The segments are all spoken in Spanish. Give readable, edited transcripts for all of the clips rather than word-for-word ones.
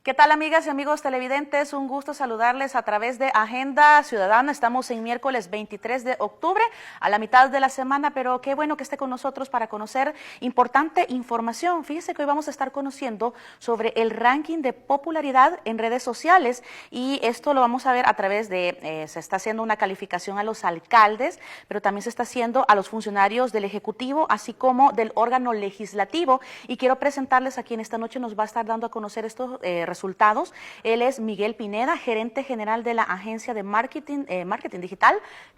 ¿Qué tal, amigas y amigos televidentes? Un gusto saludarles a través de Agenda Ciudadana. Estamos en miércoles 23 de octubre, a la mitad de la semana, pero qué bueno que esté con nosotros para conocer importante información. Fíjese que hoy vamos a estar conociendo sobre el ranking de popularidad en redes sociales y esto lo vamos a ver a través de, se está haciendo una calificación a los alcaldes, pero también se está haciendo a los funcionarios del Ejecutivo, así como del órgano legislativo. Y quiero presentarles a quien esta noche nos va a estar dando a conocer estos resultados. Él es Miguel Pineda, gerente general de la agencia de marketing digital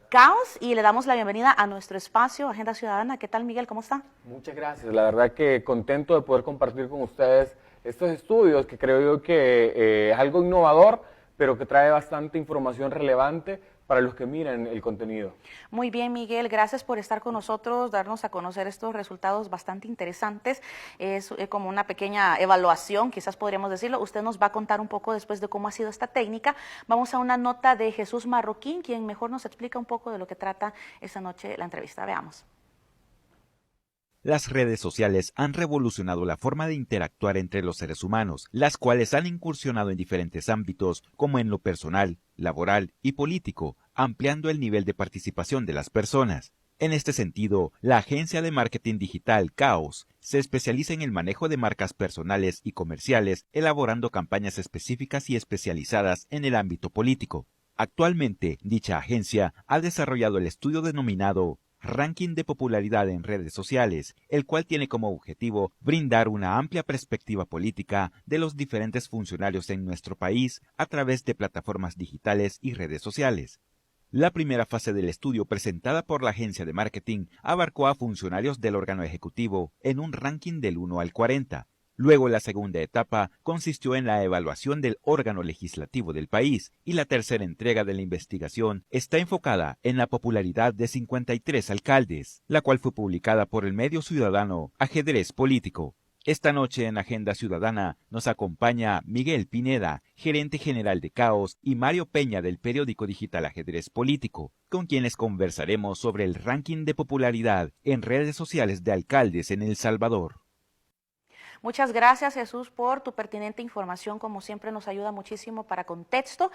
Caos, y le damos la bienvenida a nuestro espacio Agenda Ciudadana. ¿Qué tal, Miguel? ¿Cómo está? Muchas gracias. La verdad que contento de poder compartir con ustedes estos estudios que creo yo que es algo innovador, pero que trae bastante información relevante para los que miran el contenido. Muy bien, Miguel, gracias por estar con nosotros, darnos a conocer estos resultados bastante interesantes. Es como una pequeña evaluación, quizás podríamos decirlo. Usted nos va a contar un poco después de cómo ha sido esta técnica. Vamos a una nota de Jesús Marroquín, quien mejor nos explica un poco de lo que trata esta noche la entrevista. Veamos. Las redes sociales han revolucionado la forma de interactuar entre los seres humanos, las cuales han incursionado en diferentes ámbitos, como en lo personal, laboral y político, ampliando el nivel de participación de las personas. En este sentido, la agencia de marketing digital Caos se especializa en el manejo de marcas personales y comerciales, elaborando campañas específicas y especializadas en el ámbito político. Actualmente, dicha agencia ha desarrollado el estudio denominado Ranking de popularidad en redes sociales, el cual tiene como objetivo brindar una amplia perspectiva política de los diferentes funcionarios en nuestro país a través de plataformas digitales y redes sociales. La primera fase del estudio, presentada por la agencia de marketing, abarcó a funcionarios del órgano ejecutivo en un ranking del 1 al 40. Luego, la segunda etapa consistió en la evaluación del órgano legislativo del país, y la tercera entrega de la investigación está enfocada en la popularidad de 53 alcaldes, la cual fue publicada por el medio ciudadano Ajedrez Político. Esta noche en Agenda Ciudadana nos acompaña Miguel Pineda, gerente general de Caos, y Mario Peña del periódico digital Ajedrez Político, con quienes conversaremos sobre el ranking de popularidad en redes sociales de alcaldes en El Salvador. Muchas gracias, Jesús, por tu pertinente información. Como siempre, nos ayuda muchísimo para contexto.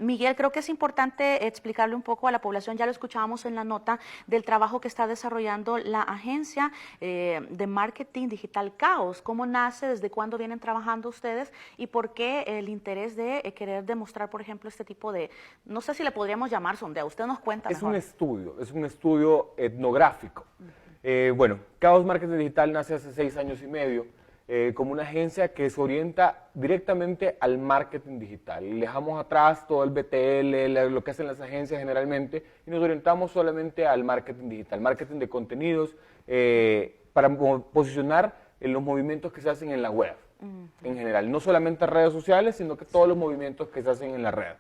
Miguel, creo que es importante explicarle un poco a la población, ya lo escuchábamos en la nota, del trabajo que está desarrollando la agencia de marketing digital Caos. ¿Cómo nace? ¿Desde cuándo vienen trabajando ustedes? ¿Y por qué el interés de querer demostrar, por ejemplo, este tipo de, no sé si le podríamos llamar sondeo? Usted nos cuenta mejor. Es un estudio etnográfico. Bueno, Caos Marketing Digital nace hace 6 años y medio. Como una agencia que se orienta directamente al marketing digital. Y dejamos atrás todo el BTL, lo que hacen las agencias generalmente, y nos orientamos solamente al marketing digital, marketing de contenidos, para posicionar en los movimientos que se hacen en la web, en general. No solamente redes sociales, sino que todos los movimientos que se hacen en la red.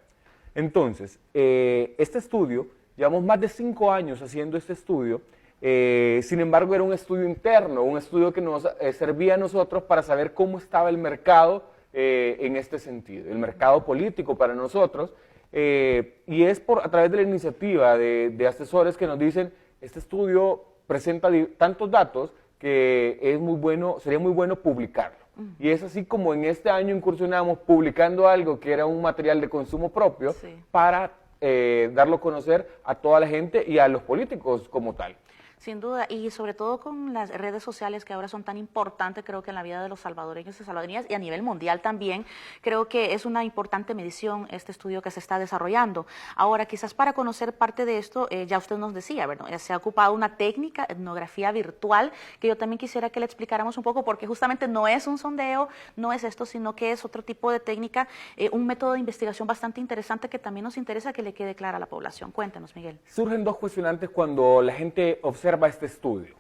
Entonces, este estudio, llevamos más de 5 años haciendo este estudio. Sin embargo, era un estudio interno, un estudio que nos servía a nosotros para saber cómo estaba el mercado en este sentido, el mercado político para nosotros, y es a través de la iniciativa de asesores que nos dicen, este estudio presenta tantos datos que es muy bueno, sería muy bueno publicarlo. Y es así como en este año incursionamos publicando algo que era un material de consumo propio, sí, para darlo a conocer a toda la gente y a los políticos como tal. Sin duda, y sobre todo con las redes sociales que ahora son tan importantes, creo que en la vida de los salvadoreños y salvadoreñas, y a nivel mundial también, creo que es una importante medición este estudio que se está desarrollando. Ahora, quizás para conocer parte de esto, ya usted nos decía, bueno, se ha ocupado una técnica, etnografía virtual, que yo también quisiera que le explicáramos un poco, porque justamente no es un sondeo, no es esto, sino que es otro tipo de técnica, un método de investigación bastante interesante que también nos interesa que le quede clara a la población. Cuéntanos, Miguel. Surgen 2 cuestionantes cuando la gente observa este estudio.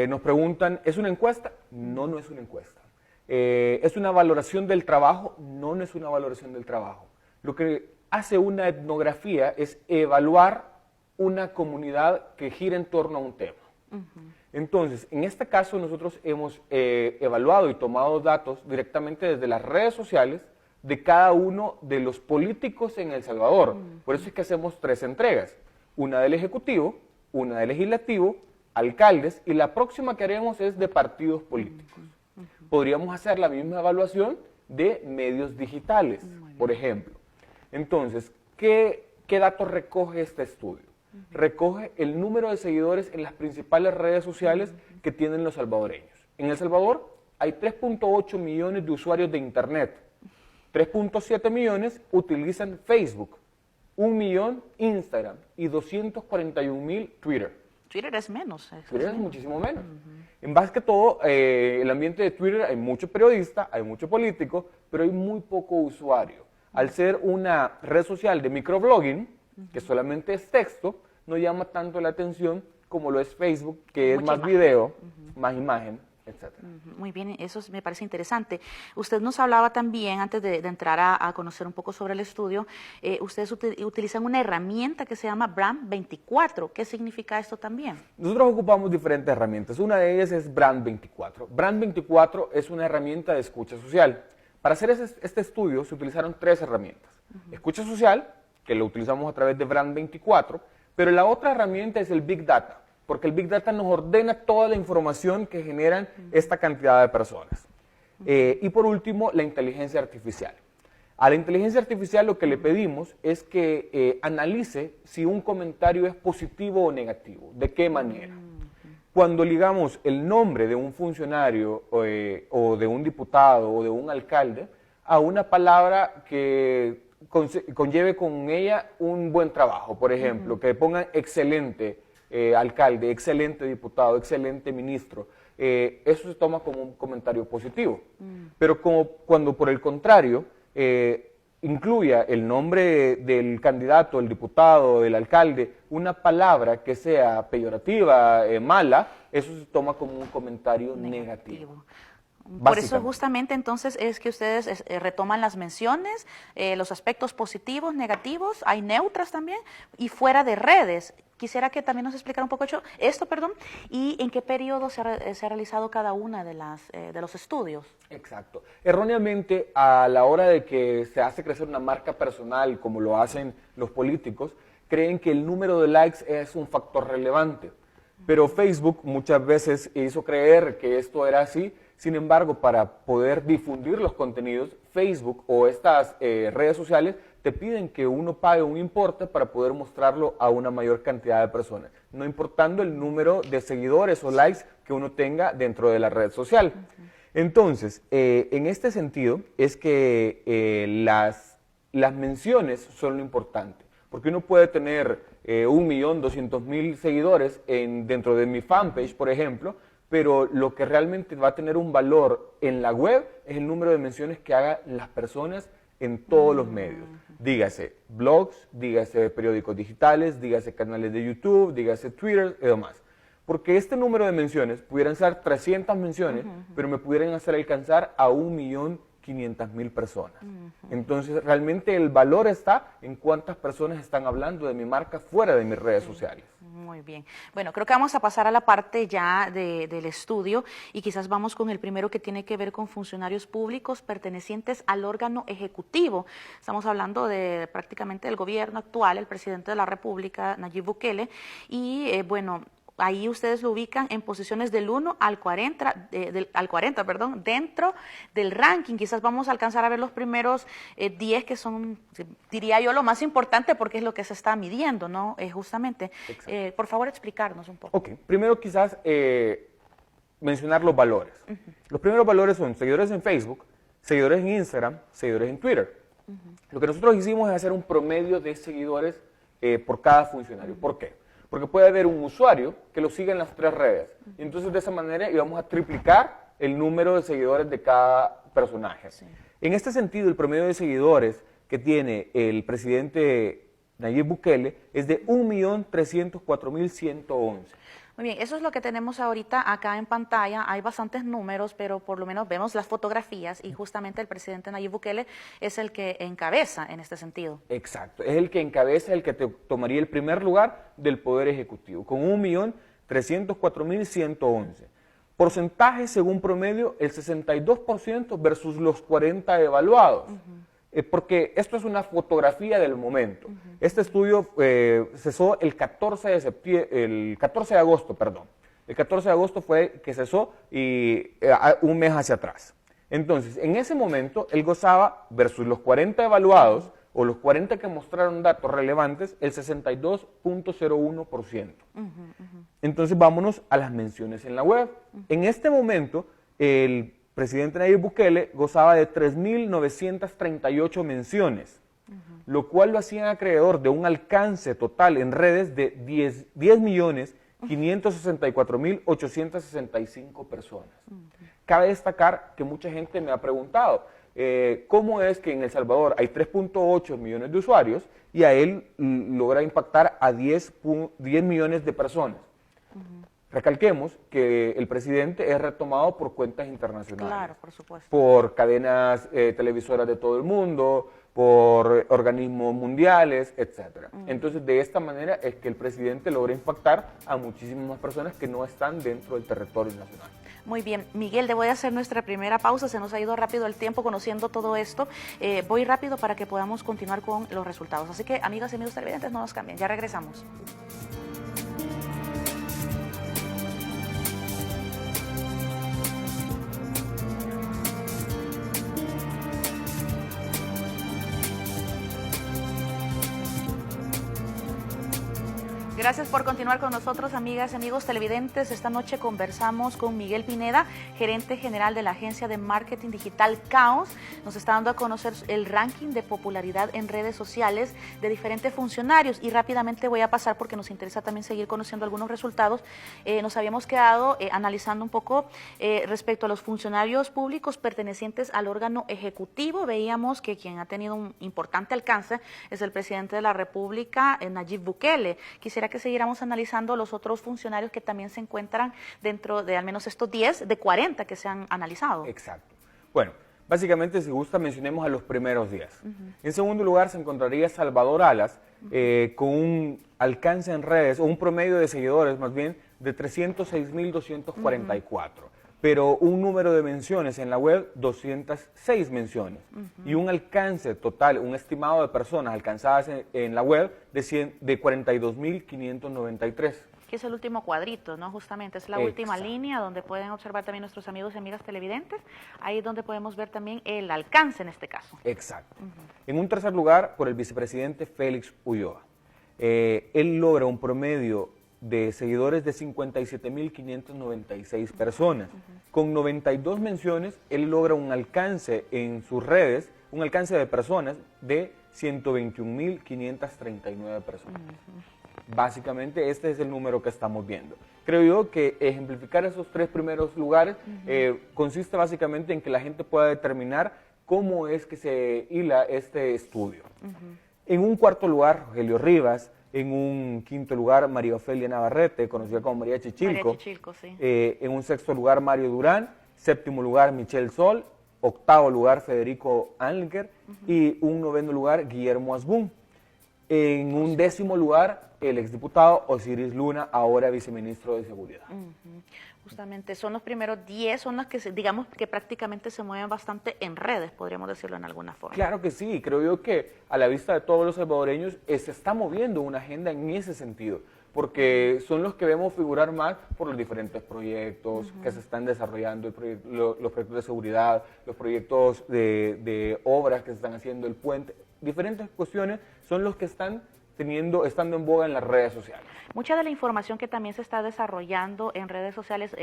Nos preguntan, ¿es una encuesta? No, no es una encuesta. ¿Es una valoración del trabajo? No, no es una valoración del trabajo. Lo que hace una etnografía es evaluar una comunidad que gira en torno a un tema. Entonces, en este caso nosotros hemos evaluado y tomado datos directamente desde las redes sociales de cada uno de los políticos en El Salvador. Por eso es que hacemos 3 entregas, una del Ejecutivo, una del Legislativo, alcaldes, y la próxima que haremos es de partidos políticos. Podríamos hacer la misma evaluación de medios digitales, por ejemplo. Entonces, ¿qué datos recoge este estudio? Recoge el número de seguidores en las principales redes sociales que tienen los salvadoreños. En El Salvador hay 3.8 millones de usuarios de Internet, 3.7 millones utilizan Facebook, 1 millón Instagram y 241.000 Twitter. Twitter es menos. Twitter es muchísimo menos. En base que todo, el ambiente de Twitter hay mucho periodista, hay mucho político, pero hay muy poco usuario. Al ser una red social de microblogging, que solamente es texto, no llama tanto la atención como lo es Facebook, que es más video, más imagen, etc. Muy bien, eso me parece interesante. Usted nos hablaba también, antes de entrar a conocer un poco sobre el estudio, ustedes utilizan una herramienta que se llama Brand 24. ¿Qué significa esto también? Nosotros ocupamos diferentes herramientas. Una de ellas es Brand 24. Brand 24 es una herramienta de escucha social. Para hacer este estudio se utilizaron 3 herramientas. Escucha social, que lo utilizamos a través de Brand 24, pero la otra herramienta es el Big Data, porque el Big Data nos ordena toda la información que generan esta cantidad de personas. Y por último, la inteligencia artificial. A la inteligencia artificial lo que le pedimos es que analice si un comentario es positivo o negativo, de qué manera. Cuando ligamos el nombre de un funcionario o de un diputado o de un alcalde a una palabra que conlleve con ella un buen trabajo, por ejemplo, que pongan excelente alcalde, excelente diputado, excelente ministro, eso se toma como un comentario positivo. Pero cuando por el contrario incluya el nombre del candidato, el diputado, del alcalde, una palabra que sea peyorativa, mala, eso se toma como un comentario negativo. Por eso justamente entonces es que ustedes retoman las menciones, los aspectos positivos, negativos, hay neutras también, y fuera de redes. Quisiera que también nos explicara un poco esto, y en qué periodo se ha realizado cada una de los estudios. Exacto. Erróneamente, a la hora de que se hace crecer una marca personal, como lo hacen los políticos, creen que el número de likes es un factor relevante. Pero Facebook muchas veces hizo creer que esto era así. Sin embargo, para poder difundir los contenidos, Facebook o estas redes sociales te piden que uno pague un importe para poder mostrarlo a una mayor cantidad de personas, no importando el número de seguidores o likes que uno tenga dentro de la red social. Entonces, en este sentido es que las menciones son lo importante, porque uno puede tener 1.200.000 seguidores dentro de mi fanpage, por ejemplo, pero lo que realmente va a tener un valor en la web es el número de menciones que hagan las personas en todos los medios. Dígase blogs, dígase periódicos digitales, dígase canales de YouTube, dígase Twitter y demás. Porque este número de menciones pudieran ser 300 menciones, pero me pudieran hacer alcanzar a 1.500.000 personas. Entonces, realmente el valor está en cuántas personas están hablando de mi marca fuera de mis redes sociales. Muy bien. Bueno, creo que vamos a pasar a la parte ya del estudio y quizás vamos con el primero que tiene que ver con funcionarios públicos pertenecientes al órgano ejecutivo. Estamos hablando de prácticamente del gobierno actual, el presidente de la República, Nayib Bukele, y bueno, ahí ustedes lo ubican en posiciones del 1 al 40, dentro del ranking. Quizás vamos a alcanzar a ver los primeros 10 que son, diría yo, lo más importante porque es lo que se está midiendo, ¿no? Justamente. Por favor, explicarnos un poco. Ok, primero quizás mencionar los valores. Los primeros valores son seguidores en Facebook, seguidores en Instagram, seguidores en Twitter. Lo que nosotros hicimos es hacer un promedio de seguidores por cada funcionario. ¿Por qué? Porque puede haber un usuario que lo siga en las 3 redes. Y entonces de esa manera íbamos a triplicar el número de seguidores de cada personaje. Sí. En este sentido, el promedio de seguidores que tiene el presidente Nayib Bukele es de 1.304.111. Muy bien, eso es lo que tenemos ahorita acá en pantalla. Hay bastantes números, pero por lo menos vemos las fotografías y justamente el presidente Nayib Bukele es el que encabeza en este sentido. Exacto, es el que encabeza, el que tomaría el primer lugar del Poder Ejecutivo, con 1.304.111. Porcentaje, según promedio, el 62% versus los 40 evaluados. Porque esto es una fotografía del momento. Este estudio cesó el 14 de agosto, perdón. El 14 de agosto fue que cesó y un mes hacia atrás. Entonces, en ese momento, él gozaba, versus los 40 evaluados, o los 40 que mostraron datos relevantes, el 62.01%. Entonces, vámonos a las menciones en la web. En este momento, el presidente Nayib Bukele gozaba de 3.938 menciones, lo cual lo hacía acreedor de un alcance total en redes de 10.564.865 personas. Cabe destacar que mucha gente me ha preguntado, ¿cómo es que en El Salvador hay 3.8 millones de usuarios y a él logra impactar a 10 millones de personas? Recalquemos que el presidente es retomado por cuentas internacionales. Claro, por supuesto. Por cadenas televisoras de todo el mundo, por organismos mundiales, etc. Entonces, de esta manera es que el presidente logra impactar a muchísimas más personas que no están dentro del territorio nacional. Muy bien, Miguel, te voy a hacer nuestra primera pausa, se nos ha ido rápido el tiempo conociendo todo esto. Voy rápido para que podamos continuar con los resultados. Así que, amigas y amigos televidentes, no nos cambien, ya regresamos. Gracias por continuar con nosotros, amigas y amigos televidentes. Esta noche conversamos con Miguel Pineda, gerente general de la agencia de marketing digital Caos. Nos está dando a conocer el ranking de popularidad en redes sociales de diferentes funcionarios. Y rápidamente voy a pasar porque nos interesa también seguir conociendo algunos resultados. Nos habíamos quedado analizando un poco respecto a los funcionarios públicos pertenecientes al órgano ejecutivo. Veíamos que quien ha tenido un importante alcance es el presidente de la República, Nayib Bukele. Quisiera que siguiéramos analizando los otros funcionarios que también se encuentran dentro de al menos estos 10 de 40 que se han analizado. Exacto. Bueno, básicamente, si gusta, mencionemos a los primeros 10. En segundo lugar se encontraría Salvador Alas, con un alcance en redes, o un promedio de seguidores más bien, de 306.244. Pero un número de menciones en la web, 206 menciones. Y un alcance total, un estimado de personas alcanzadas en la web de 42.593. Que es el último cuadrito, ¿no? Justamente, es la última línea donde pueden observar también nuestros amigos y amigas televidentes. Ahí es donde podemos ver también el alcance en este caso. Exacto. En un tercer lugar, por el vicepresidente Félix Ulloa. Él logra un promedio de seguidores de 57.596 personas. Con 92 menciones, él logra un alcance en sus redes, un alcance de personas de 121.539 personas. Básicamente, este es el número que estamos viendo. Creo yo que ejemplificar esos tres primeros lugares consiste básicamente en que la gente pueda determinar cómo es que se hila este estudio. En un cuarto lugar, Rogelio Rivas. En un quinto lugar, María Ofelia Navarrete, conocida como María Chichilco. María Chichilco, sí. En un sexto lugar, Mario Durán. Séptimo lugar, Michelle Sol. Octavo lugar, Federico Anliker. Y un noveno lugar, Guillermo Asbun. En un décimo lugar, el exdiputado Osiris Luna, ahora viceministro de Seguridad. Justamente, son los primeros 10, son los que, digamos, que prácticamente se mueven bastante en redes, podríamos decirlo en alguna forma. Claro que sí, creo yo que a la vista de todos los salvadoreños se está moviendo una agenda en ese sentido, porque son los que vemos figurar más por los diferentes proyectos que se están desarrollando, los proyectos de seguridad, los proyectos de obras que se están haciendo, el puente, diferentes cuestiones son los que estando en boga en las redes sociales. Mucha de la información que también se está desarrollando en redes sociales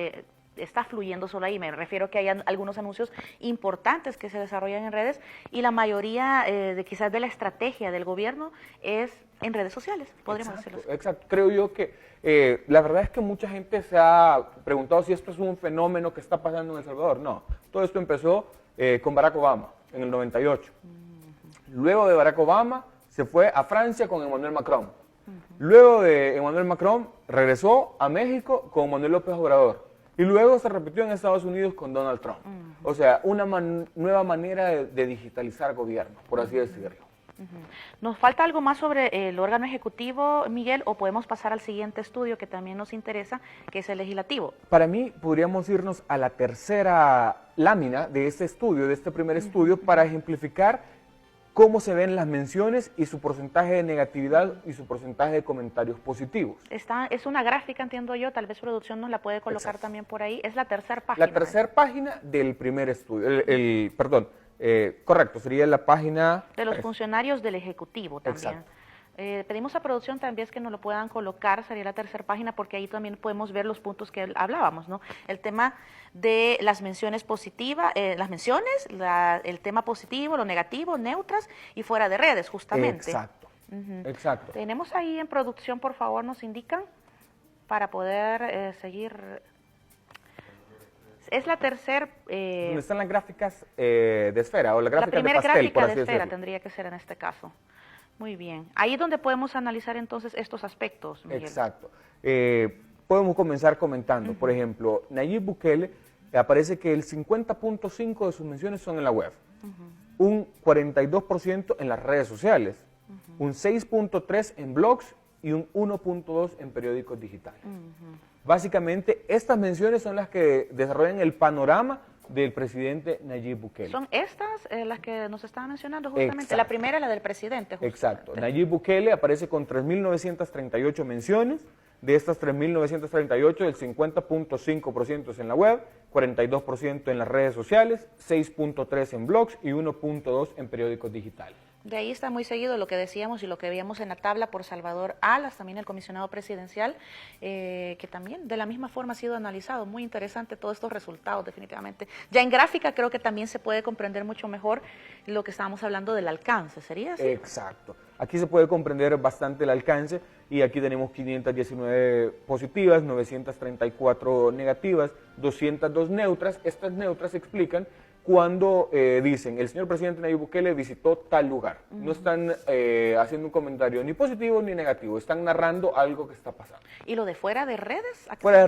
está fluyendo solo ahí. Me refiero que hay algunos anuncios importantes que se desarrollan en redes y la mayoría quizás de la estrategia del gobierno es en redes sociales, podríamos decirlo así. Exacto, creo yo que la verdad es que mucha gente se ha preguntado si esto es un fenómeno que está pasando en El Salvador. No, todo esto empezó con Barack Obama en el 98. Luego de Barack Obama se fue a Francia con Emmanuel Macron. Luego de Emmanuel Macron regresó a México con Manuel López Obrador. Y luego se repitió en Estados Unidos con Donald Trump. O sea, una nueva manera de digitalizar gobierno, por así decirlo. ¿Nos falta algo más sobre el órgano ejecutivo, Miguel, o podemos pasar al siguiente estudio que también nos interesa, que es el legislativo? Para mí, podríamos irnos a la tercera lámina de este estudio, de este primer estudio, para ejemplificar cómo se ven las menciones y su porcentaje de negatividad y su porcentaje de comentarios positivos. Es una gráfica, entiendo yo, tal vez producción nos la puede colocar también por ahí. Es la tercera página. La tercera página del primer estudio, perdón, correcto, sería la página... De los funcionarios del Ejecutivo también. Exacto. Pedimos a producción también que nos lo puedan colocar, sería la tercera página, porque ahí también podemos ver los puntos que hablábamos, ¿no? El tema de las menciones positivas, el tema positivo, lo negativo, neutras y fuera de redes, justamente. Exacto, exacto. Tenemos ahí en producción, por favor, nos indican, para poder seguir. Es la tercera... ¿Dónde están las gráficas de esfera o las gráficas de pastel? La primera gráfica de esfera decirlo. tendría que ser en este caso. Muy bien. Ahí es donde podemos analizar entonces estos aspectos, Miguel. Exacto. Podemos comenzar comentando. Por ejemplo, Nayib Bukele, aparece que el 50.5% de sus menciones son en la web, un 42% en las redes sociales, un 6.3% en blogs y un 1.2% en periódicos digitales. Básicamente, estas menciones son las que desarrollan el panorama del presidente Nayib Bukele. Son estas las que nos estaban mencionando justamente. Exacto. La primera es la del presidente. Justamente. Exacto. Nayib Bukele aparece con 3.938 menciones. De estas 3.938, el 50.5% es en la web, 42% en las redes sociales, 6.3% en blogs y 1.2% en periódicos digitales. De ahí está muy seguido lo que decíamos y lo que veíamos en la tabla por Salvador Alas, también el comisionado presidencial, que también de la misma forma ha sido analizado. Muy interesante todos estos resultados, definitivamente. Ya en gráfica creo que también se puede comprender mucho mejor lo que estábamos hablando del alcance, ¿sería así? Exacto. Aquí se puede comprender bastante el alcance y aquí tenemos 519 positivas, 934 negativas, 202 neutras. Estas neutras explican cuando dicen, el señor presidente Nayib Bukele visitó tal lugar. No están haciendo un comentario ni positivo ni negativo, están narrando algo que está pasando. ¿Y lo de fuera de redes? Fuera de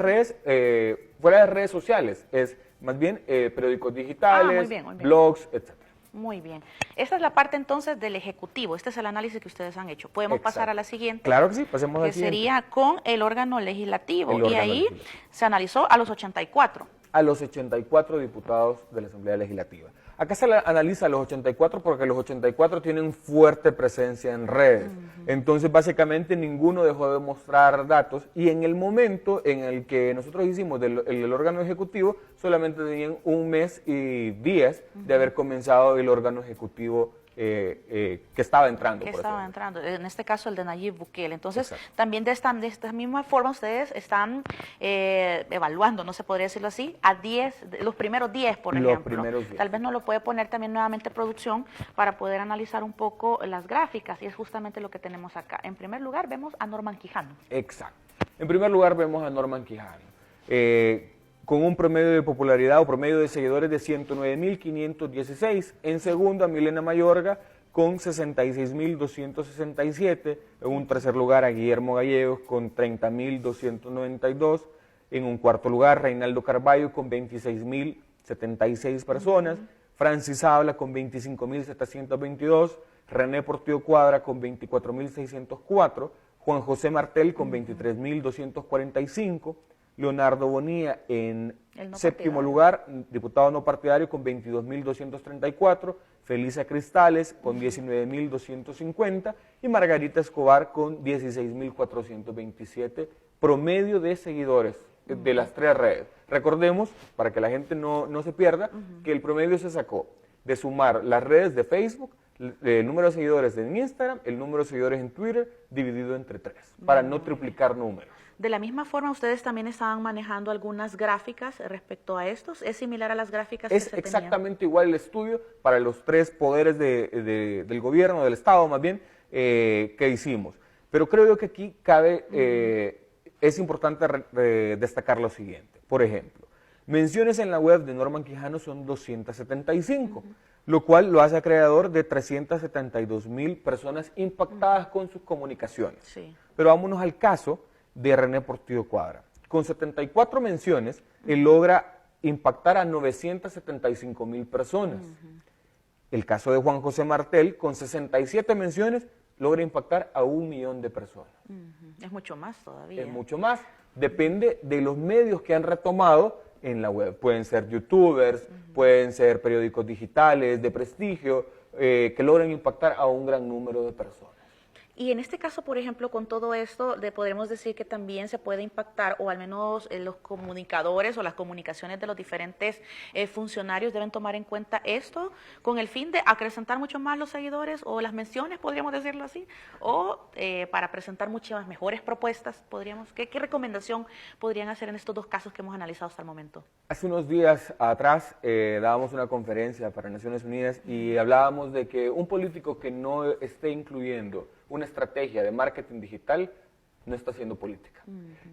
redes sociales, es más bien periódicos digitales, muy bien. blogs, etc. Muy bien. Esta es la parte entonces del Ejecutivo. Este es el análisis que ustedes han hecho. ¿Podemos pasar a la siguiente? Claro que sí, pasemos a la que siguiente. Sería con el órgano legislativo. El órgano y ahí legislativo. se analizó a los 84. A los 84 diputados de la Asamblea Legislativa. Acá se analiza a los 84 porque los 84 tienen fuerte presencia en redes. Entonces, básicamente, ninguno dejó de mostrar datos y en el momento en el que nosotros hicimos el órgano ejecutivo, solamente tenían un mes y días de haber comenzado el órgano ejecutivo que estaba entrando. En este caso el de Nayib Bukele. Entonces, Exacto. también de esta misma forma ustedes están evaluando, no se podría decirlo así, a 10, los primeros 10, por ejemplo. Los primeros 10. Tal vez nos lo puede poner también nuevamente producción para poder analizar un poco las gráficas, y es justamente lo que tenemos acá. En primer lugar, vemos a Norman Quijano. Exacto. En primer lugar, vemos a Norman Quijano. Con un promedio de popularidad o promedio de seguidores de 109.516. En segundo, a Milena Mayorga con 66.267. En un tercer lugar, a Guillermo Gallegos con 30.292. En un cuarto lugar, Reinaldo Carballo con 26.076 personas. Francis Habla con 25.722. René Portillo Cuadra con 24.604. Juan José Martel con 23.245. Leonardo Bonilla en séptimo lugar, diputado no partidario con 22.234, Felisa Cristales con 19.250 y Margarita Escobar con 16.427 promedio de seguidores de las tres redes. Recordemos, para que la gente no se pierda, que el promedio se sacó de sumar las redes de Facebook, el número de seguidores en Instagram, el número de seguidores en Twitter, dividido entre 3, para no triplicar números. De la misma forma, ustedes también estaban manejando algunas gráficas respecto a estos. ¿Es similar a las gráficas que se tenían? Es exactamente igual el estudio para los tres poderes del gobierno, del Estado más bien, que hicimos. Pero creo yo que aquí es importante destacar lo siguiente. Por ejemplo, menciones en la web de Norman Quijano son 275, lo cual lo hace acreedor de 372.000 personas impactadas con sus comunicaciones. Sí. Pero vámonos al caso de René Portillo Cuadra. Con 74 menciones, él logra impactar a 975.000 personas. El caso de Juan José Martel, con 67 menciones, logra impactar a 1 millón de personas. Es mucho más todavía. Es mucho más. Depende de los medios que han retomado en la web. Pueden ser youtubers, pueden ser periódicos digitales de prestigio, que logren impactar a un gran número de personas. Y en este caso, por ejemplo, con todo esto, podremos decir que también se puede impactar, o al menos los comunicadores o las comunicaciones de los diferentes funcionarios deben tomar en cuenta esto con el fin de acrecentar mucho más los seguidores o las menciones, podríamos decirlo así, o para presentar muchas mejores propuestas, ¿qué recomendación podrían hacer en estos dos casos que hemos analizado hasta el momento? Hace unos días atrás dábamos una conferencia para Naciones Unidas y hablábamos de que un político que no esté incluyendo una estrategia de marketing digital no está haciendo política.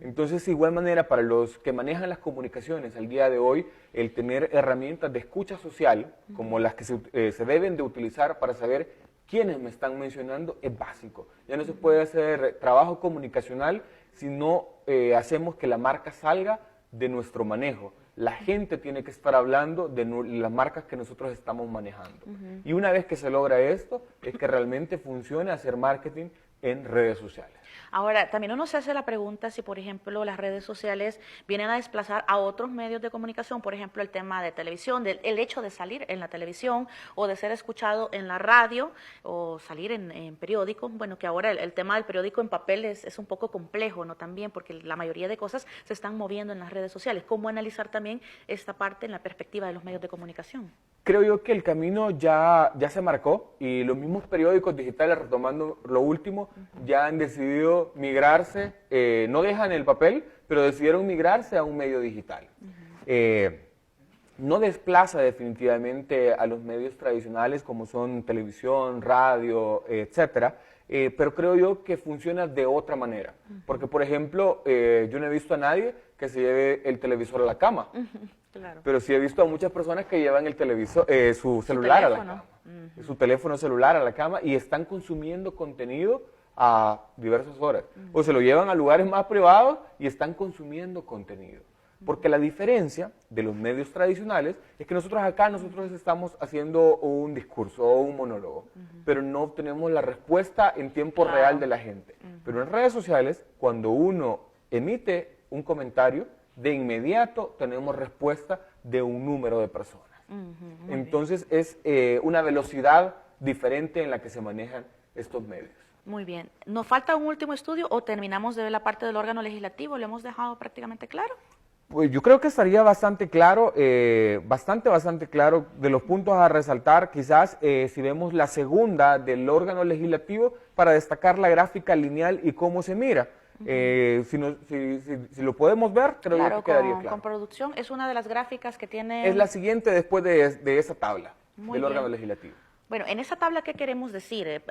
Entonces, de igual manera, para los que manejan las comunicaciones al día de hoy, el tener herramientas de escucha social, como las que se deben de utilizar para saber quiénes me están mencionando, es básico. Ya no se puede hacer trabajo comunicacional si no hacemos que la marca salga de nuestro manejo. La gente tiene que estar hablando de las marcas que nosotros estamos manejando. Y una vez que se logra esto, es que realmente funcione hacer marketing en redes sociales. Ahora, también uno se hace la pregunta si, por ejemplo, las redes sociales vienen a desplazar a otros medios de comunicación, por ejemplo, el tema de televisión, el hecho de salir en la televisión o de ser escuchado en la radio o salir en periódicos. Bueno, que ahora el tema del periódico en papel es un poco complejo, ¿no? También, porque la mayoría de cosas se están moviendo en las redes sociales. ¿Cómo analizar también esta parte en la perspectiva de los medios de comunicación? Creo yo que el camino ya se marcó y los mismos periódicos digitales, retomando lo último, ya han decidido migrarse, no dejan el papel, pero decidieron migrarse a un medio digital. No desplaza definitivamente a los medios tradicionales como son televisión, radio, etcétera, pero creo yo que funciona de otra manera. Porque, por ejemplo, yo no he visto a nadie que se lleve el televisor a la cama. Claro. Pero sí he visto a muchas personas que llevan el televisor, su celular a la cama, su teléfono celular a la cama y están consumiendo contenido a diversas horas. O se lo llevan a lugares más privados y están consumiendo contenido. Porque la diferencia de los medios tradicionales es que nosotros estamos haciendo un discurso o un monólogo, pero no obtenemos la respuesta en tiempo real de la gente. Pero en redes sociales, cuando uno emite un comentario, de inmediato tenemos respuesta de un número de personas. Entonces es una velocidad diferente en la que se manejan estos medios. Muy bien. ¿Nos falta un último estudio o terminamos de ver la parte del órgano legislativo? ¿Lo hemos dejado prácticamente claro? Pues yo creo que estaría bastante claro, bastante claro de los puntos a resaltar, quizás si vemos la segunda del órgano legislativo para destacar la gráfica lineal y cómo se mira. Si lo podemos ver, creo que quedaría claro. Con producción es una de las gráficas que tiene... Es la siguiente después de esa tabla del órgano legislativo. Bueno, en esa tabla, ¿qué queremos decir,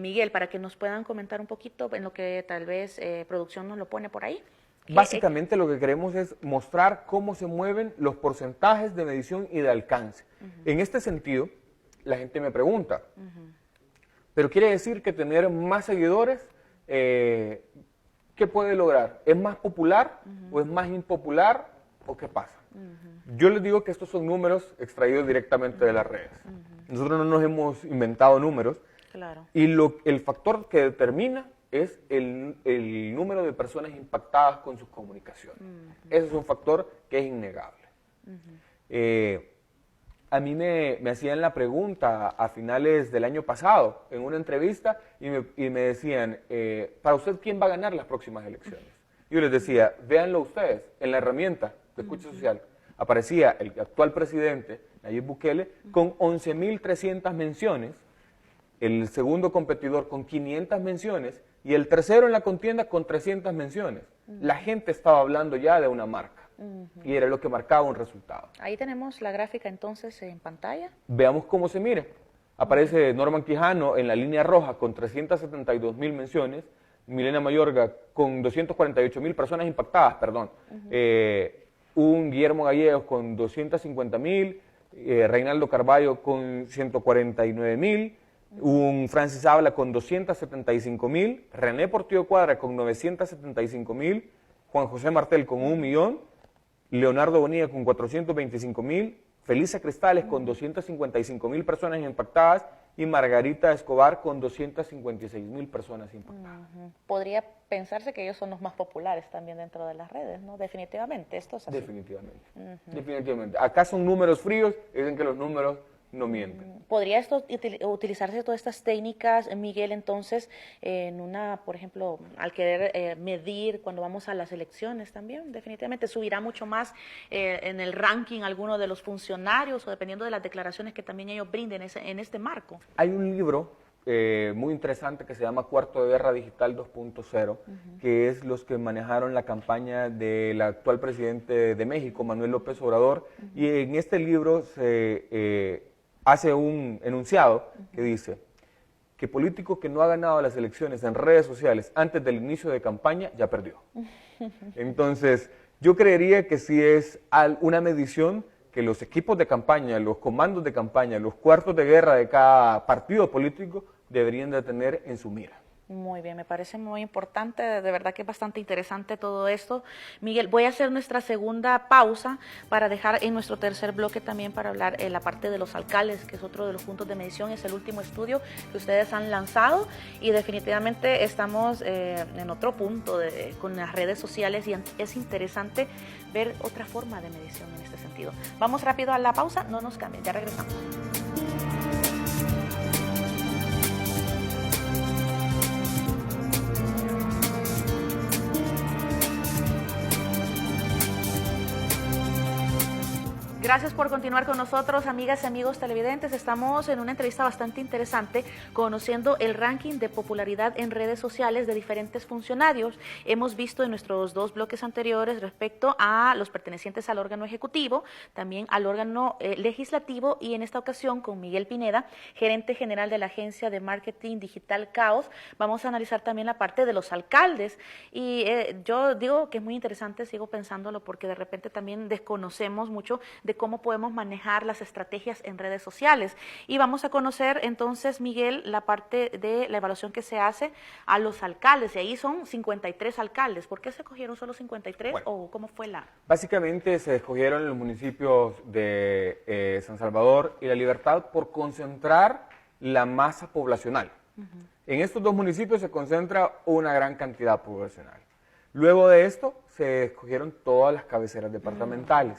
Miguel, para que nos puedan comentar un poquito en lo que tal vez producción nos lo pone por ahí? Básicamente lo que queremos es mostrar cómo se mueven los porcentajes de medición y de alcance. En este sentido, la gente me pregunta, ¿pero quiere decir que tener más seguidores, qué puede lograr? ¿Es más popular o es más impopular o qué pasa? Yo les digo que estos son números extraídos directamente de las redes. Nosotros no nos hemos inventado números. Claro. Y el factor que determina es el número de personas impactadas con sus comunicaciones. Ese es un factor que es innegable. A mí me hacían la pregunta a finales del año pasado en una entrevista y me decían, para usted, ¿quién va a ganar las próximas elecciones? Yo les decía, véanlo ustedes, en la herramienta de escucha social aparecía el actual presidente, Nayib Bukele, con 11.300 menciones, el segundo competidor con 500 menciones y el tercero en la contienda con 300 menciones. La gente estaba hablando ya de una marca y era lo que marcaba un resultado. Ahí tenemos la gráfica entonces en pantalla. Veamos cómo se mira. Aparece Norman Quijano en la línea roja con 372.000 menciones, Milena Mayorga con 248.000 personas impactadas, perdón. Un Guillermo Gallegos con 250.000, Reinaldo Carballo con 149.000, un Francis Habla con 275.000, René Portillo Cuadra con 975.000, Juan José Martel con 1 millón, Leonardo Bonilla con 425.000, Felisa Cristales con 255.000 personas impactadas y Margarita Escobar con 256.000 personas impactadas. Podría pensarse que ellos son los más populares también dentro de las redes, ¿no? Definitivamente, esto es así. Definitivamente. Definitivamente. Acá son números fríos, dicen que los números no mienten. ¿Podría esto utilizarse todas estas técnicas, Miguel, entonces, en por ejemplo, al querer medir cuando vamos a las elecciones también? Definitivamente subirá mucho más en el ranking alguno de los funcionarios o dependiendo de las declaraciones que también ellos brinden en este marco. Hay un libro muy interesante que se llama Cuarto de Guerra Digital 2.0, que es los que manejaron la campaña del actual presidente de México, Manuel López Obrador, y en este libro se hace un enunciado que dice que político que no ha ganado las elecciones en redes sociales antes del inicio de campaña ya perdió. Entonces, yo creería que sí es una medición que los equipos de campaña, los comandos de campaña, los cuartos de guerra de cada partido político deberían de tener en su mira. Muy bien, me parece muy importante, de verdad que es bastante interesante todo esto. Miguel, voy a hacer nuestra segunda pausa para dejar en nuestro tercer bloque también para hablar la parte de los alcaldes, que es otro de los puntos de medición, es el último estudio que ustedes han lanzado y definitivamente estamos en otro punto con las redes sociales y es interesante ver otra forma de medición en este sentido. Vamos rápido a la pausa, no nos cambien, ya regresamos. Gracias por continuar con nosotros, amigas y amigos televidentes. Estamos en una entrevista bastante interesante conociendo el ranking de popularidad en redes sociales de diferentes funcionarios. Hemos visto en nuestros dos bloques anteriores respecto a los pertenecientes al órgano ejecutivo, también al órgano legislativo y en esta ocasión con Miguel Pineda, gerente general de la agencia de marketing digital Caos, vamos a analizar también la parte de los alcaldes. Y yo digo que es muy interesante, sigo pensándolo porque de repente también desconocemos mucho de cómo podemos manejar las estrategias en redes sociales. Y vamos a conocer entonces, Miguel, la parte de la evaluación que se hace a los alcaldes. Y ahí son 53 alcaldes. ¿Por qué se escogieron solo 53 o cómo fue la...? Básicamente se escogieron los municipios de San Salvador y La Libertad por concentrar la masa poblacional. En estos dos municipios se concentra una gran cantidad poblacional. Luego de esto se escogieron todas las cabeceras departamentales.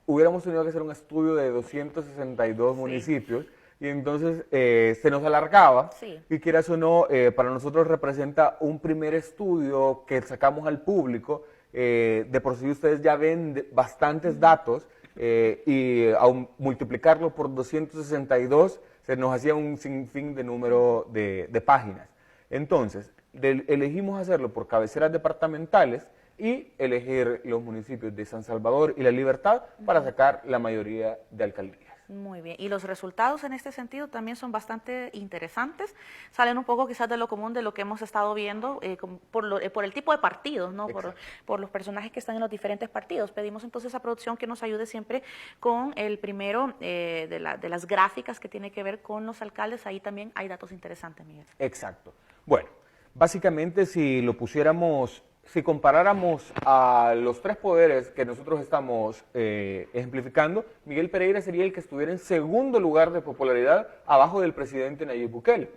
Hubiéramos tenido que hacer un estudio de 262 municipios y entonces se nos alargaba y quieras o no, para nosotros representa un primer estudio que sacamos al público. De por sí ustedes ya ven bastantes datos y al multiplicarlo por 262 se nos hacía un sinfín de número de páginas. Entonces, elegimos hacerlo por cabeceras departamentales y elegir los municipios de San Salvador y La Libertad para sacar la mayoría de alcaldías. Muy bien, y los resultados en este sentido también son bastante interesantes, salen un poco quizás de lo común de lo que hemos estado viendo por el tipo de partidos, ¿no? Por los personajes que están en los diferentes partidos. Pedimos entonces a producción que nos ayude siempre con el primero de las gráficas que tiene que ver con los alcaldes, ahí también hay datos interesantes, Miguel. Exacto. Bueno, básicamente si comparáramos a los tres poderes que nosotros estamos ejemplificando, Miguel Pereira sería el que estuviera en segundo lugar de popularidad abajo del presidente Nayib Bukele.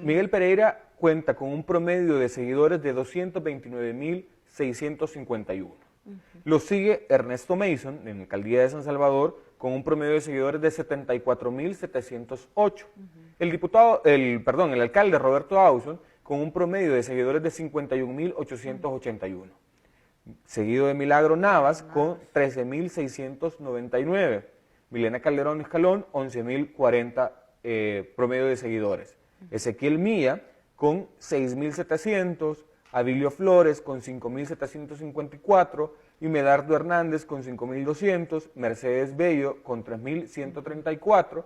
Miguel Pereira cuenta con un promedio de seguidores de 229.651. Lo sigue Ernesto Mason, en la alcaldía de San Salvador, con un promedio de seguidores de 74.708. El alcalde Roberto Auzón, con un promedio de seguidores de 51.881. Seguido de Milagro Navas con 13.699. Milena Calderón Escalón, 11.040 promedio de seguidores. Ezequiel Mía con 6.700. Abilio Flores con 5.754. Y Medardo Hernández con 5.200. Mercedes Bello con 3.134.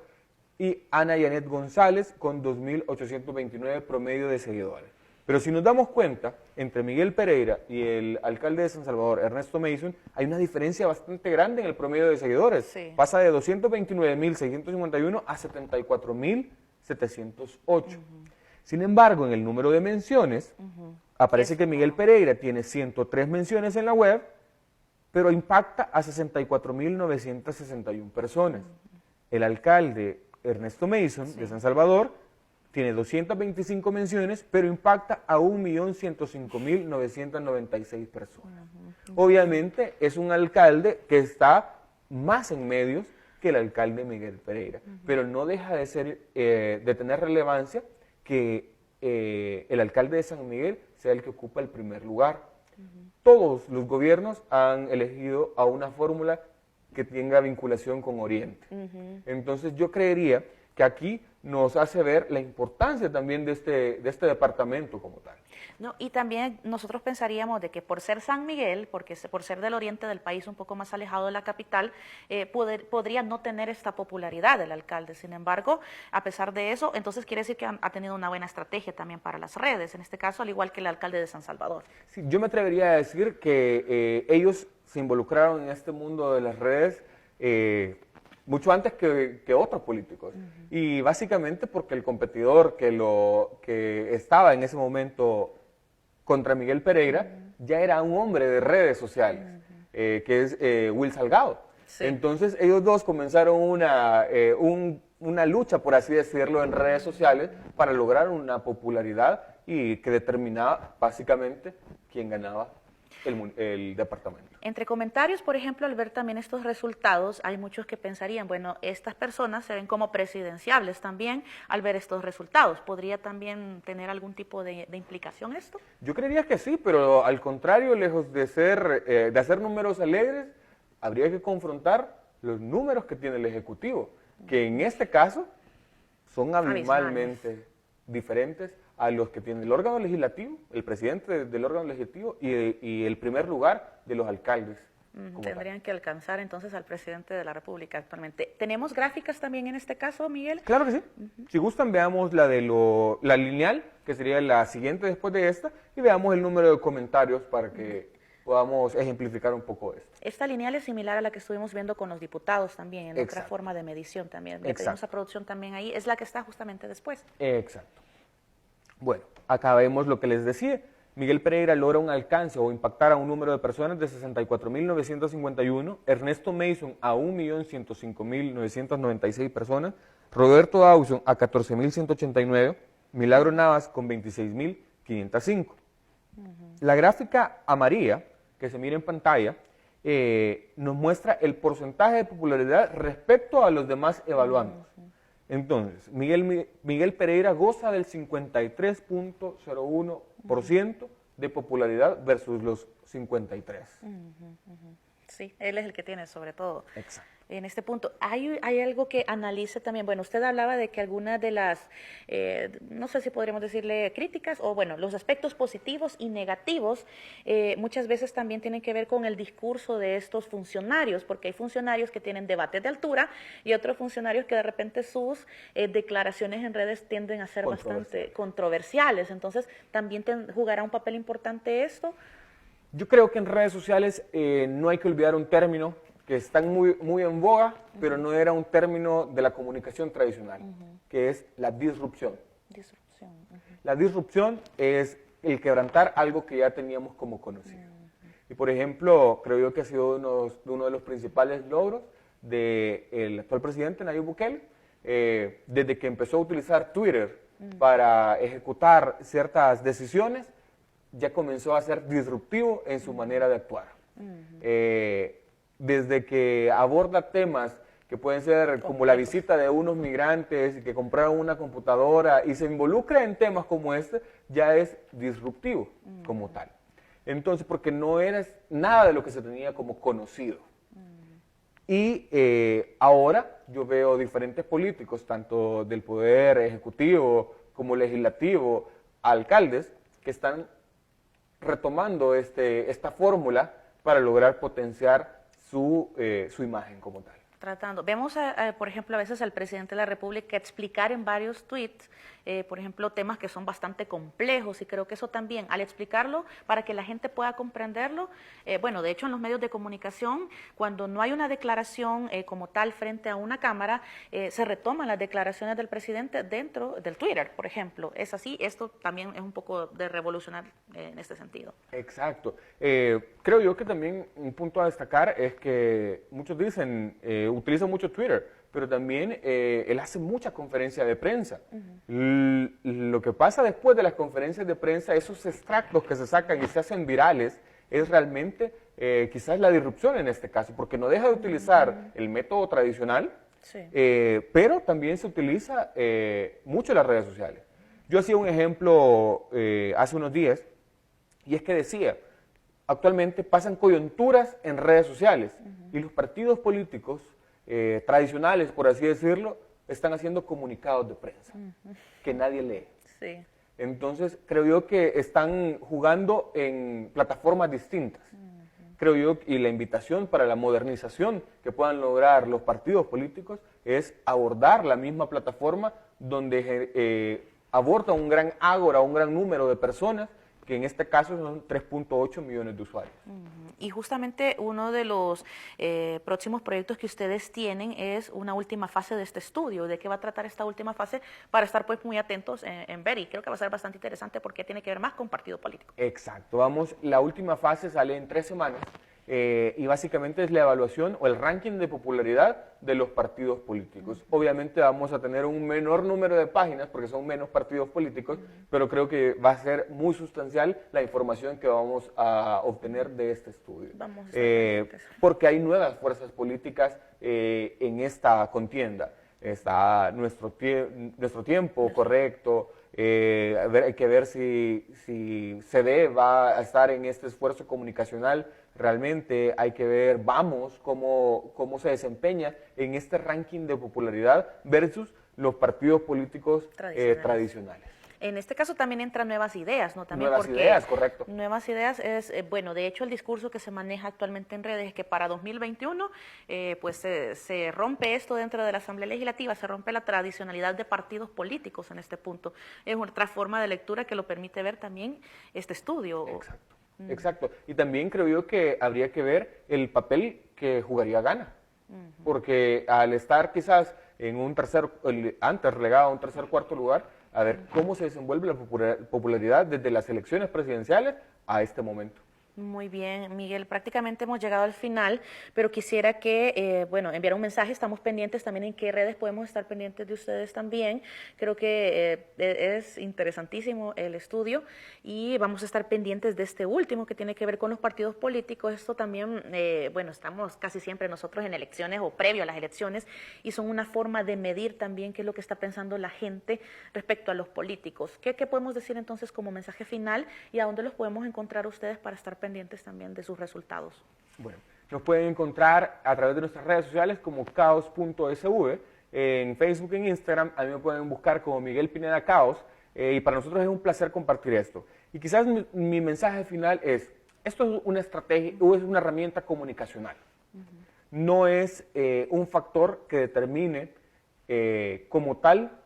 Y Ana Yanet González con 2.829 promedio de seguidores. Pero si nos damos cuenta, entre Miguel Pereira y el alcalde de San Salvador, Ernesto Mason, hay una diferencia bastante grande en el promedio de seguidores. Sí. Pasa de 229.651 a 74.708. Sin embargo, en el número de menciones, aparece que Miguel Pereira tiene 103 menciones en la web, pero impacta a 64.961 personas. El alcalde Ernesto Mason, de San Salvador, tiene 225 menciones, pero impacta a 1.105.996 personas. Obviamente es un alcalde que está más en medios que el alcalde Miguel Pereira. Pero no deja de ser, de tener relevancia que el alcalde de San Miguel sea el que ocupa el primer lugar. Todos los gobiernos han elegido a una fórmula que tenga vinculación con Oriente. Entonces yo creería que aquí nos hace ver la importancia también de este departamento como tal. No, y también nosotros pensaríamos de que por ser San Miguel, por ser del oriente del país, un poco más alejado de la capital, podría no tener esta popularidad el alcalde. Sin embargo, a pesar de eso, entonces quiere decir que ha tenido una buena estrategia también para las redes, en este caso, al igual que el alcalde de San Salvador. Sí, yo me atrevería a decir que ellos se involucraron en este mundo de las redes mucho antes que otros políticos. Y básicamente porque el competidor que estaba en ese momento contra Miguel Pereira ya era un hombre de redes sociales, que es Will Salgado. Sí. Entonces ellos dos comenzaron una lucha, por así decirlo, en redes sociales para lograr una popularidad y que determinaba básicamente quién ganaba el departamento. Entre comentarios, por ejemplo, al ver también estos resultados, hay muchos que pensarían, bueno, estas personas se ven como presidenciables también al ver estos resultados. ¿Podría también tener algún tipo de implicación esto? Yo creería que sí, pero al contrario, lejos de hacer números alegres, habría que confrontar los números que tiene el Ejecutivo, que en este caso son abismalmente diferentes a los que tiene el órgano legislativo, el presidente del órgano legislativo y el primer lugar de los alcaldes. Tendrían que alcanzar entonces al presidente de la República actualmente. ¿Tenemos gráficas también en este caso, Miguel? Claro que sí. Si gustan, veamos la lineal, que sería la siguiente después de esta, y veamos el número de comentarios para que podamos ejemplificar un poco esto. Esta lineal es similar a la que estuvimos viendo con los diputados también, en otra forma de medición también. Le pedimos a producción también ahí, es la que está justamente después. Exacto. Bueno, acá vemos lo que les decía. Miguel Pereira logra un alcance o impactar a un número de personas de 64.951, Ernesto Mason a 1.105.996 personas, Roberto Dawson a 14.189, Milagro Navas con 26.505. La gráfica amarilla, que se mira en pantalla, nos muestra el porcentaje de popularidad respecto a los demás evaluandos. Entonces, Miguel Pereira goza del 53.01% de popularidad versus los 53%. Sí, él es el que tiene sobre todo. Exacto. En este punto, hay algo que analice también. Bueno, usted hablaba de que algunas de las, no sé si podríamos decirle críticas, o bueno, los aspectos positivos y negativos, muchas veces también tienen que ver con el discurso de estos funcionarios, porque hay funcionarios que tienen debates de altura y otros funcionarios que de repente sus declaraciones en redes tienden a ser bastante controversiales. Entonces, ¿también jugará un papel importante esto? Yo creo que en redes sociales no hay que olvidar un término que están muy en boga, pero no era un término de la comunicación tradicional, que es la disrupción. La disrupción es el quebrantar algo que ya teníamos como conocido. Y por ejemplo, creo yo que ha sido uno de los principales logros del actual presidente Nayib Bukele, desde que empezó a utilizar Twitter para ejecutar ciertas decisiones, ya comenzó a ser disruptivo en su manera de actuar. Desde que aborda temas que pueden ser como la visita de unos migrantes que compraron una computadora y se involucra en temas como este, ya es disruptivo como tal. Entonces, porque no era nada de lo que se tenía como conocido. Y ahora yo veo diferentes políticos, tanto del poder ejecutivo como legislativo, alcaldes, que están retomando esta fórmula para lograr potenciar su imagen como tal. Vemos, por ejemplo, a veces al presidente de la República explicar en varios tweets, por ejemplo, temas que son bastante complejos, y creo que eso también, al explicarlo, para que la gente pueda comprenderlo, bueno, de hecho en los medios de comunicación, cuando no hay una declaración como tal frente a una cámara, se retoman las declaraciones del presidente dentro del Twitter, por ejemplo. Es así, esto también es un poco de revolucionar en este sentido. Exacto. Creo yo que también un punto a destacar es que muchos dicen, utiliza mucho Twitter, pero también él hace mucha conferencia de prensa. Lo que pasa después de las conferencias de prensa, esos extractos que se sacan y se hacen virales, es realmente quizás la disrupción en este caso, porque no deja de utilizar el método tradicional, Sí. pero también se utiliza mucho las redes sociales. Yo hacía un ejemplo hace unos días, y es que decía, actualmente pasan coyunturas en redes sociales, y los partidos políticos tradicionales, por así decirlo, están haciendo comunicados de prensa, que nadie lee. Sí. Entonces, creo yo que están jugando en plataformas distintas. Creo yo, y la invitación para la modernización que puedan lograr los partidos políticos es abordar la misma plataforma donde aborda un gran ágora, un gran número de personas, que en este caso son 3.8 millones de usuarios. Y justamente uno de los próximos proyectos que ustedes tienen es una última fase de este estudio. ¿De qué va a tratar esta última fase? Para estar pues muy atentos en ver, y creo que va a ser bastante interesante porque tiene que ver más con partido político. Exacto, la última fase sale en 3 semanas y básicamente es la evaluación o el ranking de popularidad de los partidos políticos. Obviamente vamos a tener un menor número de páginas porque son menos partidos políticos, pero creo que va a ser muy sustancial la información que vamos a obtener de este estudio. Vamos a estar pendientes. Porque hay nuevas fuerzas políticas en esta contienda. Está nuestro tiempo correcto, hay que ver si CD va a estar en este esfuerzo comunicacional. Realmente hay que ver, cómo se desempeña en este ranking de popularidad versus los partidos políticos tradicionales. En este caso también entran nuevas ideas, ¿no? También Nuevas ideas, correcto. Nuevas ideas es, bueno, de hecho el discurso que se maneja actualmente en redes es que para 2021 pues se rompe esto dentro de la Asamblea Legislativa, se rompe la tradicionalidad de partidos políticos en este punto. Es otra forma de lectura que lo permite ver también este estudio. Exacto, exacto. Y también creo yo que habría que ver el papel que jugaría Ghana, porque al estar quizás en un antes relegado a un tercer, cuarto lugar, a ver cómo se desenvuelve la popularidad desde las elecciones presidenciales a este momento. Muy bien, Miguel, prácticamente hemos llegado al final, pero quisiera que, enviar un mensaje. Estamos pendientes también en qué redes podemos estar pendientes de ustedes también. Creo que es interesantísimo el estudio y vamos a estar pendientes de este último que tiene que ver con los partidos políticos. Esto también, estamos casi siempre nosotros en elecciones o previo a las elecciones y son una forma de medir también qué es lo que está pensando la gente respecto a los políticos. ¿Qué podemos decir entonces como mensaje final y a dónde los podemos encontrar ustedes para estar pendientes también de sus resultados? Bueno, nos pueden encontrar a través de nuestras redes sociales como caos.sv, en Facebook, en Instagram. A mí me pueden buscar como Miguel Pineda Caos, y para nosotros es un placer compartir esto. Y quizás mi mensaje final es, esto es una estrategia, o es una herramienta comunicacional. No es un factor que determine como tal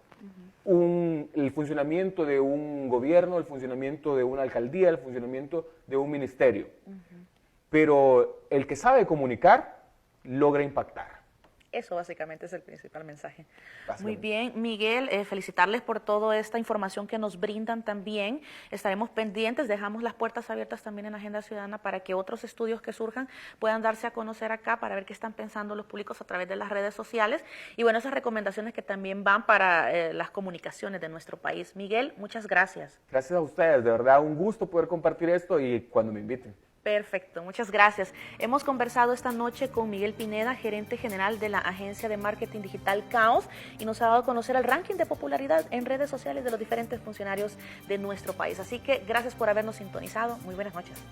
el funcionamiento de un gobierno, el funcionamiento de una alcaldía, el funcionamiento de un ministerio. Pero el que sabe comunicar logra impactar. Eso básicamente es el principal mensaje. Muy bien, Miguel, felicitarles por toda esta información que nos brindan también. Estaremos pendientes, dejamos las puertas abiertas también en Agenda Ciudadana para que otros estudios que surjan puedan darse a conocer acá para ver qué están pensando los públicos a través de las redes sociales. Y bueno, esas recomendaciones que también van para las comunicaciones de nuestro país. Miguel, muchas gracias. Gracias a ustedes, de verdad, un gusto poder compartir esto y cuando me inviten. Perfecto, muchas gracias. Hemos conversado esta noche con Miguel Pineda, gerente general de la agencia de marketing digital Caos, y nos ha dado a conocer el ranking de popularidad en redes sociales de los diferentes funcionarios de nuestro país. Así que gracias por habernos sintonizado. Muy buenas noches.